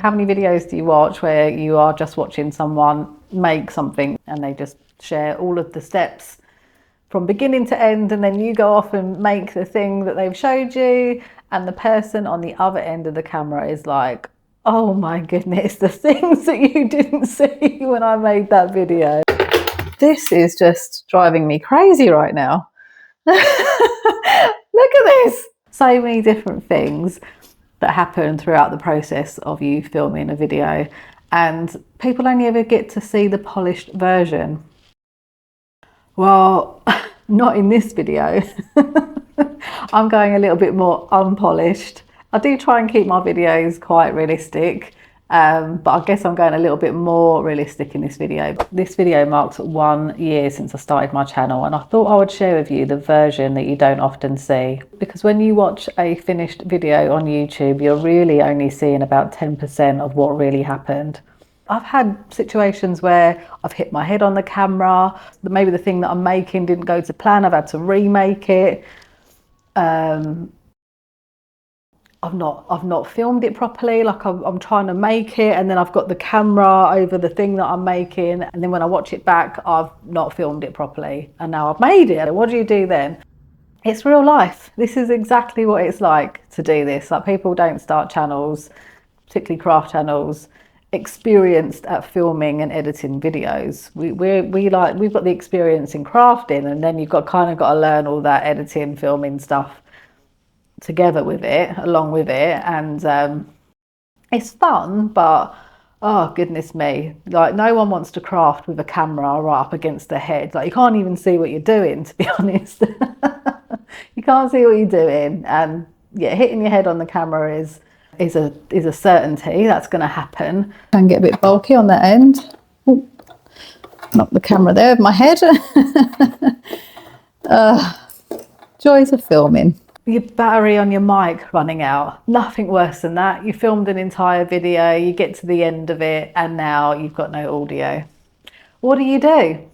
How many videos do you watch where you are just watching someone make something and they just share all of the steps from beginning to end, and then you go off and make the thing that they've showed you, and the person on the other end of the camera is like, oh my goodness, the things that you didn't see when I made that video. This is just driving me crazy right now. Look at this. So many different things that happen throughout the process of you filming a video, and people only ever get to see the polished version. Well, not in this video. I'm going a little bit more unpolished. I do try and keep my videos quite realistic, but I guess I'm going a little bit more realistic in this video. This video marks 1 year since I started my channel, and I thought I would share with you the version that you don't often see. Because when you watch a finished video on YouTube, you're really only seeing about 10% of what really happened. I've had situations where I've hit my head on the camera, maybe the thing that I'm making didn't go to plan, I've had to remake it. I've not filmed it properly, like I'm trying to make it, and then I've got the camera over the thing that I'm making, and then when I watch it back, I've not filmed it properly, and now I've made it. What do you do then? It's real life. This is exactly what it's like to do this. Like, people don't start channels, particularly craft channels, experienced at filming and editing videos. We've got the experience in crafting, and then you've got to learn all that editing, filming stuff together with it, along with it, and it's fun, but oh goodness me, like, no one wants to craft with a camera right up against their head. Like, you can't even see what you're doing, to be honest. You can't see what you're doing, and yeah, hitting your head on the camera is a certainty. That's going to happen. Can get a bit bulky on that end. Ooh, knock the camera there with my head. Joys of filming. Your battery on your mic running out. Nothing worse than that. You filmed an entire video, you get to the end of it, and now you've got no audio. What do you do?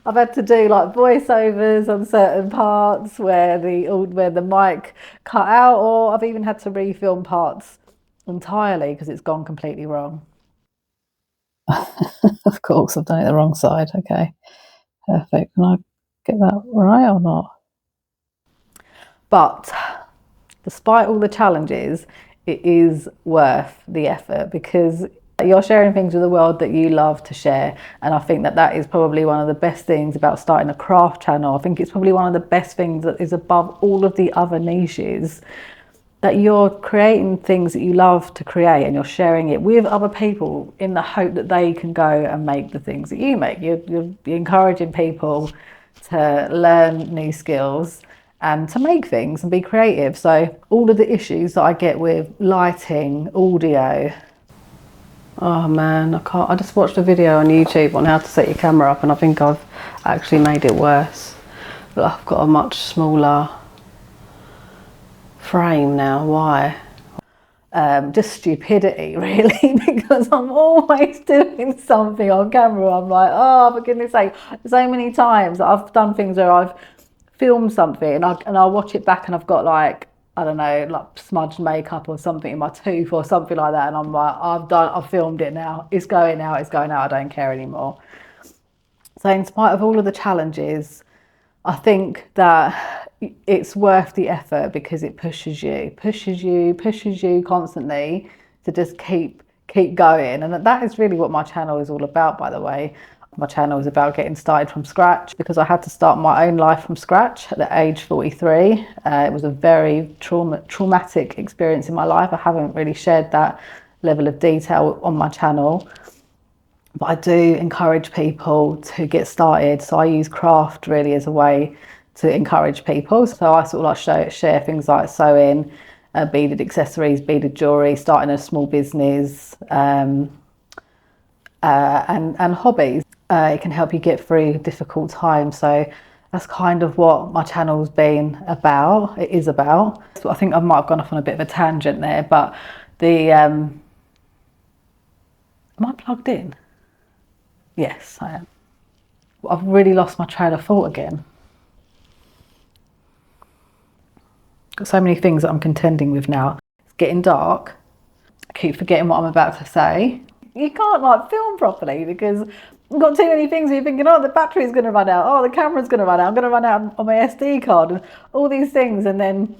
I've had to do like voiceovers on certain parts where the mic cut out, or I've even had to refilm parts entirely because it's gone completely wrong. Of course, I've done it the wrong side. Okay, perfect. Can I get that right or not? But despite all the challenges, it is worth the effort, because you're sharing things with the world that you love to share. And I think that is probably one of the best things about starting a craft channel. I think it's probably one of the best things that is above all of the other niches, that you're creating things that you love to create, and you're sharing it with other people in the hope that they can go and make the things that you make. You're encouraging people to learn new skills and to make things and be creative. So all of the issues that I get with lighting, audio, oh man, I just watched a video on YouTube on how to set your camera up, and I think I've actually made it worse. But I've got a much smaller frame now. Why? Just stupidity, really, because I'm always doing something on camera. I'm like, oh, for goodness sake. So many times I've done things where I've filmed something and I'll watch it back, and I've got like, I don't know, like smudged makeup or something in my tooth or something like that, and I'm like, I've filmed it now, it's going out, I don't care anymore. So in spite of all of the challenges, I think that it's worth the effort, because it pushes you constantly to just keep going. And that is really what my channel is all about, by the way. My channel is about getting started from scratch, because I had to start my own life from scratch at the age 43. It was a very traumatic experience in my life. I haven't really shared that level of detail on my channel, but I do encourage people to get started. So I use craft really as a way to encourage people. So I sort of like share things like sewing, beaded accessories, beaded jewellery, starting a small business, and hobbies. It can help you get through difficult times. So that's kind of what my channel's been about. It is about. So I think I might have gone off on a bit of a tangent there, but am I plugged in? Yes, I am. I've really lost my train of thought again. Got so many things that I'm contending with now. It's getting dark. I keep forgetting what I'm about to say. You can't like film properly because you've got too many things. You're thinking, oh, the battery's going to run out. Oh, the camera's going to run out. I'm going to run out on my SD card and all these things. And then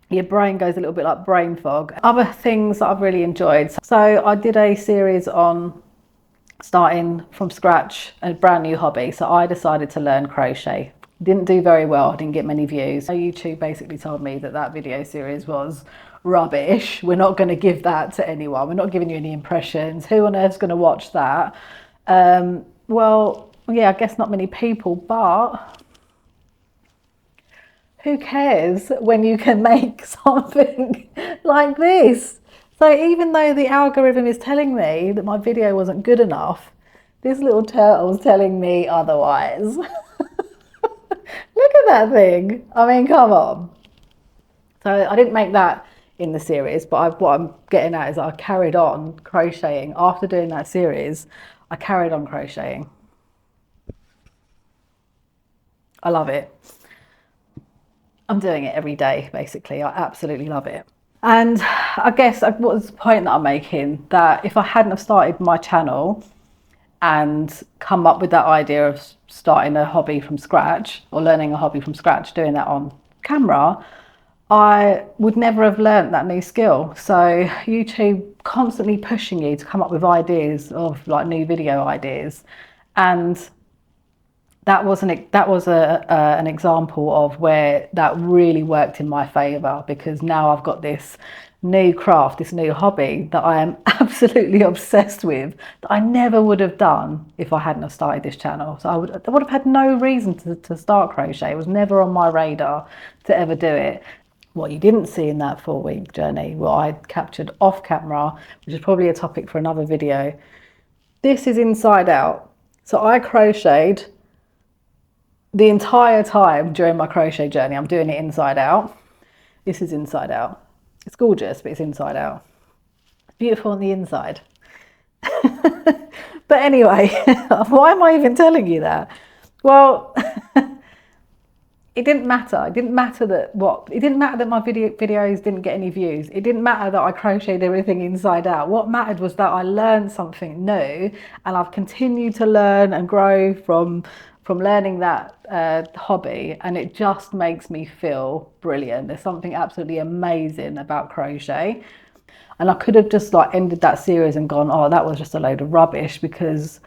your brain goes a little bit like brain fog. Other things that I've really enjoyed. So I did a series on starting from scratch, a brand new hobby. So I decided to learn crochet. Didn't do very well. I didn't get many views. YouTube basically told me that that video series was rubbish. We're not going to give that to anyone. We're not giving you any impressions. Who on earth's going to watch that? Well, yeah, I guess not many people, but who cares when you can make something like this? So even though the algorithm is telling me that my video wasn't good enough, this little turtle's telling me otherwise. Look at that thing. I mean, come on. So I didn't make that in the series, but what I'm getting at is I carried on crocheting. After doing that series, I carried on crocheting. I love it. I'm doing it every day, basically. I absolutely love it. And I guess what was the point that I'm making? That if I hadn't have started my channel and come up with that idea of starting a hobby from scratch or learning a hobby from scratch, doing that on camera, I would never have learnt that new skill. So YouTube constantly pushing you to come up with ideas of like new video ideas, and that was an example of where that really worked in my favour, because now I've got this new craft, this new hobby that I am absolutely obsessed with, that I never would have done if I hadn't have started this channel. So I would have had no reason to start crochet. It was never on my radar to ever do it. What you didn't see in that 4-week journey, what I captured off camera, which is probably a topic for another video, this is inside out. So I crocheted the entire time during my crochet journey. I'm doing it inside out. This is inside out. It's gorgeous, but it's inside out. It's beautiful on the inside. But anyway, why am I even telling you that? Well, it didn't matter. It didn't matter that my videos didn't get any views. It didn't matter that I crocheted everything inside out. What mattered was that I learned something new, and I've continued to learn and grow from learning that hobby, and it just makes me feel brilliant. There's something absolutely amazing about crochet. And I could have just like ended that series and gone, oh, that was just a load of rubbish because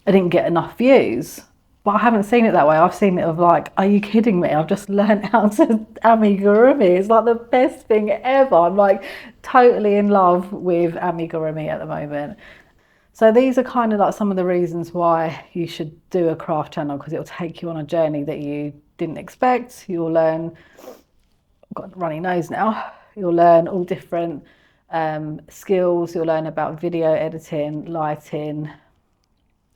I didn't get enough views. But I haven't seen it that way. I've seen it of like, are you kidding me? I've just learned how to amigurumi. It's like the best thing ever. I'm like totally in love with amigurumi at the moment. So these are kind of like some of the reasons why you should do a craft channel, because it'll take you on a journey that you didn't expect. You'll learn, I've got a runny nose now, you'll learn all different skills. You'll learn about video editing, lighting.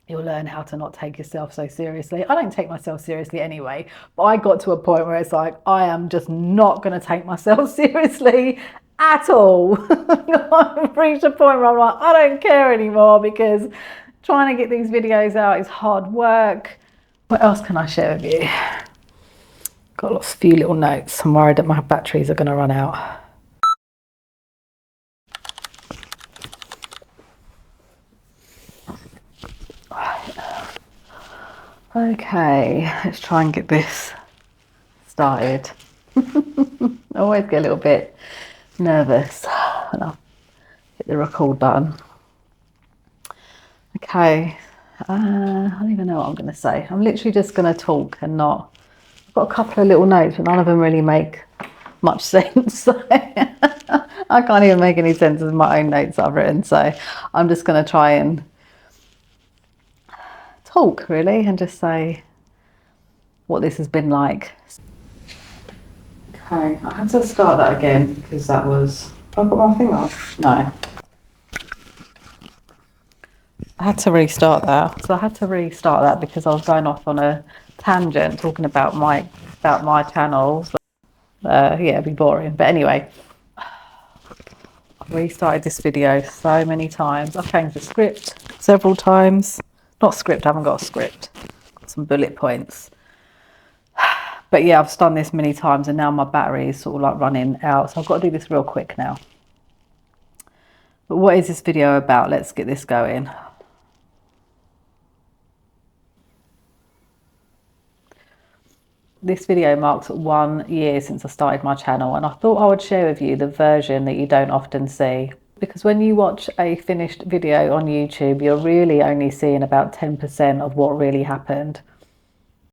You'll learn how to not take yourself so seriously. I don't take myself seriously anyway, but I got to a point where it's like, I am just not going to take myself seriously at all. I've reached a point where I'm like, I don't care anymore, because trying to get these videos out is hard work. What else can I share with you? Got a few little notes. I'm worried that my batteries are going to run out. Okay, let's try and get this started. I always get a little bit nervous when I hit the record button. Okay, I don't even know what I'm going to say. I'm literally just going to talk and not... I've got a couple of little notes, but none of them really make much sense. I can't even make any sense of my own notes I've written, so I'm just going to try and talk really and just say what this has been like. Okay, I had to start that again because that was... Have I got my thing off? No. I had to restart that. So I had to restart that because I was going off on a tangent talking about my channel. So, yeah, it'd be boring. But anyway, I've restarted this video so many times. I've changed the script several times. Not script, I haven't got a script. Got some bullet points. But yeah, I've done this many times and now my battery is sort of like running out. So I've got to do this real quick now. But what is this video about? Let's get this going. This video marks 1 year since I started my channel, and I thought I would share with you the version that you don't often see. Because when you watch a finished video on YouTube, you're really only seeing about 10% of what really happened.